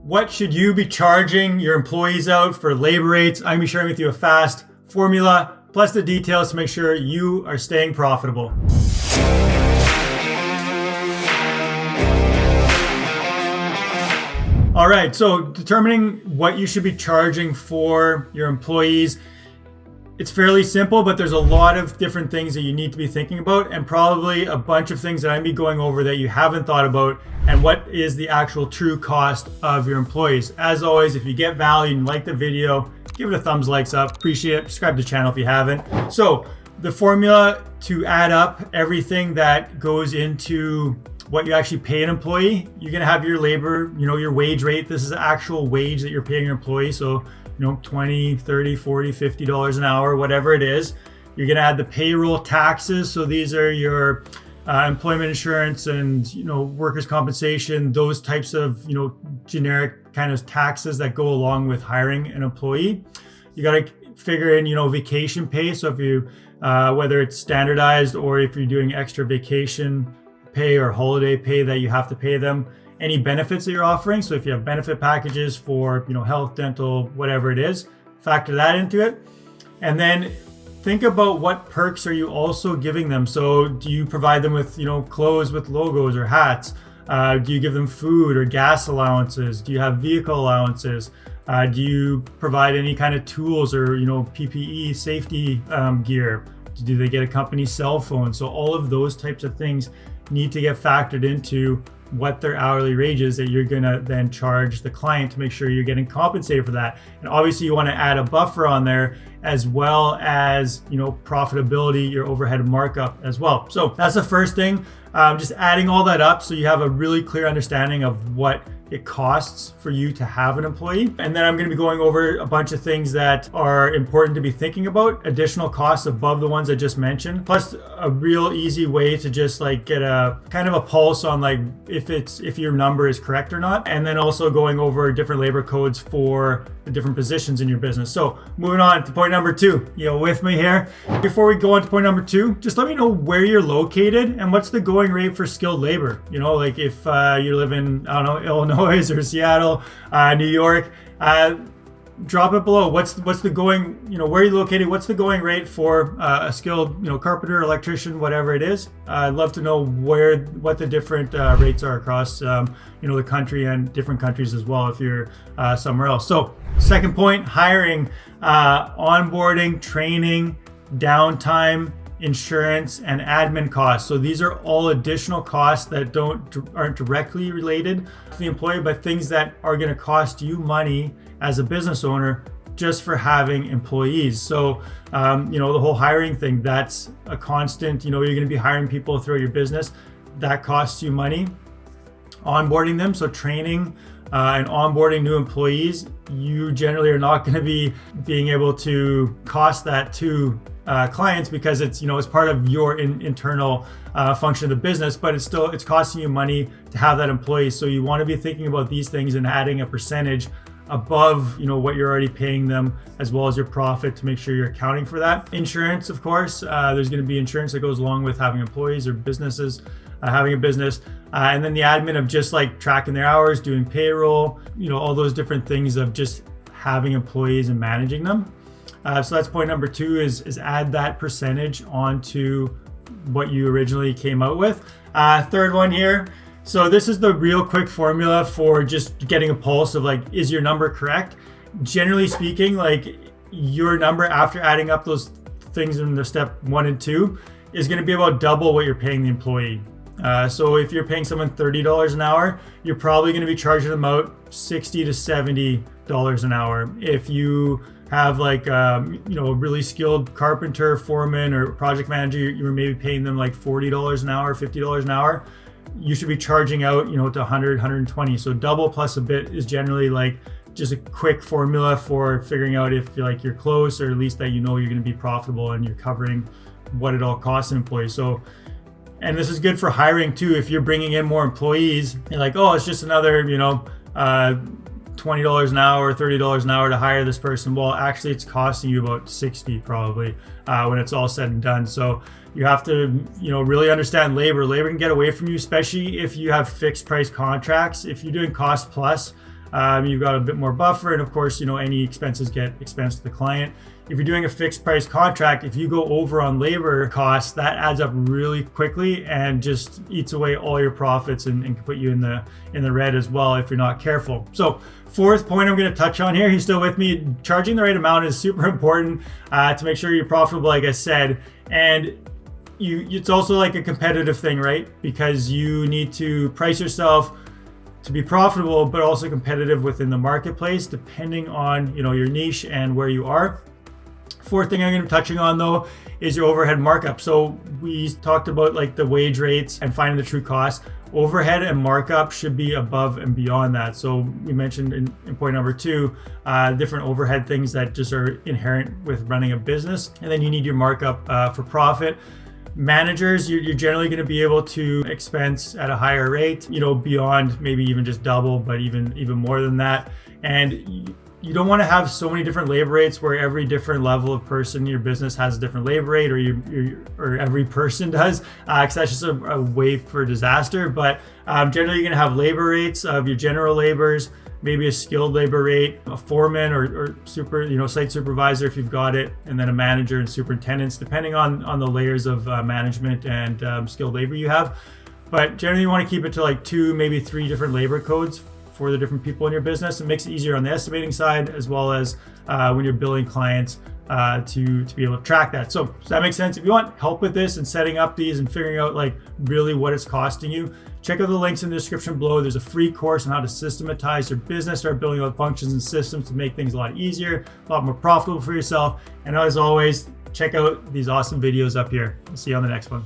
what should you be charging your employees out for labor rates? I'm going to be sharing with you a fast formula plus the details to make sure you are staying profitable. All right, so determining what you should be charging for your employees. It's fairly simple, but there's a lot of different things that you need to be thinking about, and probably a bunch of things that I'm be going over that you haven't thought about, and what is the actual true cost of your employees. As always, if you get value and like the video, give it a thumbs up, appreciate it. Subscribe to the channel if you haven't. So the formula to add up everything that goes into what you actually pay an employee, you're gonna have your labor, your wage rate. This is the actual wage that you're paying your employee. So, $20, $30, $40, $50 an hour, whatever it is. You're gonna add the payroll taxes. So these are your employment insurance and, workers' compensation, those types of, generic kind of taxes that go along with hiring an employee. You gotta figure in, vacation pay. So if you, whether it's standardized or if you're doing extra vacation pay or holiday pay that you have to pay them, any benefits that you're offering. So if you have benefit packages for, health, dental, whatever it is, factor that into it. And then think about what perks are you also giving them. So do you provide them with, clothes with logos or hats? Do you give them food or gas allowances? Do you have vehicle allowances? Do you provide any kind of tools or, PPE safety gear? Do they get a company cell phone? So all of those types of things need to get factored into what their hourly rate is that you're gonna then charge the client to make sure you're getting compensated for that. And obviously you wanna add a buffer on there as well as, profitability, your overhead markup as well. So that's the first thing, just adding all that up so you have a really clear understanding of what it costs for you to have an employee. And then I'm going to be going over a bunch of things that are important to be thinking about, additional costs above the ones I just mentioned, plus a real easy way to just get a kind of a pulse on if your number is correct or not. And then also going over different labor codes for the different positions in your business. So moving on to point number 2, with me here. Before we go on to point number 2, just let me know where you're located and what's the going rate for skilled labor. If you live in, Illinois or Seattle, New York, drop it below. What's the going, where are you located? What's the going rate for a skilled, carpenter, electrician, whatever it is? I'd love to know what the different rates are across, the country and different countries as well if you're somewhere else. So second point, hiring, onboarding, training, downtime, insurance, and admin costs. So these are all additional costs that aren't directly related to the employee, but things that are going to cost you money as a business owner just for having employees. So, the whole hiring thing, that's a constant, you're going to be hiring people throughout your business. That costs you money. Onboarding them, so training and onboarding new employees, you generally are not going to be being able to cost that to clients because it's it's part of your internal function of the business, but it's costing you money to have that employee. So you want to be thinking about these things and adding a percentage above what you're already paying them, as well as your profit, to make sure you're accounting for that. Insurance, of course, there's going to be insurance that goes along with having employees or businesses having a business, and then the admin of just tracking their hours, doing payroll, all those different things of just having employees and managing them. So that's point number 2 is add that percentage onto what you originally came out with. Third one here. So this is the real quick formula for just getting a pulse of is your number correct? Generally speaking, your number after adding up those things in the step 1 and 2 is going to be about double what you're paying the employee. So if you're paying someone $30 an hour, you're probably going to be charging them out $60 to $70 an hour. If you have a really skilled carpenter, foreman, or project manager, you're maybe paying them $40 an hour, $50 an hour. You should be charging out, to 100, 120. So double plus a bit is generally just a quick formula for figuring out if you're close, or at least that you're going to be profitable and you're covering what it all costs an employee. So, and this is good for hiring too. If you're bringing in more employees, you're it's just another, $20 an hour, $30 an hour to hire this person. Well, actually it's costing you about 60 probably when it's all said and done. So you have to, really understand labor. Labor can get away from you, especially if you have fixed price contracts. If you're doing cost plus, you've got a bit more buffer, and of course, any expenses get expensed to the client. If you're doing a fixed price contract, if you go over on labor costs, that adds up really quickly and just eats away all your profits and can put you in the red as well if you're not careful. So fourth point I'm going to touch on here, you're still with me, charging the right amount is super important to make sure you're profitable, like I said. And it's also like a competitive thing, right? Because you need to price yourself to be profitable, but also competitive within the marketplace, depending on your niche and where you are. Fourth thing I'm going to be touching on though is your overhead markup. So we talked about like the wage rates and finding the true cost. Overhead and markup should be above and beyond that. So we mentioned in point number 2, different overhead things that just are inherent with running a business. And then you need your markup for profit. Managers, you're generally going to be able to expense at a higher rate, beyond maybe even just double, but even more than that. And you don't want to have so many different labor rates where every different level of person in your business has a different labor rate, or every person does, because that's just a way for disaster. But generally, you're going to have labor rates of your general laborers, maybe a skilled labor rate, a foreman or site supervisor if you've got it, and then a manager and superintendents, depending on the layers of management and skilled labor you have. But generally, you want to keep it to like 2, maybe 3 different labor codes for the different people in your business. It makes it easier on the estimating side, as well as when you're billing clients to be able to track that. So does that make sense? If you want help with this and setting up these and figuring out like really what it's costing you, check out the links in the description below. There's a free course on how to systematize your business, start building out functions and systems to make things a lot easier, a lot more profitable for yourself. And as always, check out these awesome videos up here. I'll see you on the next one.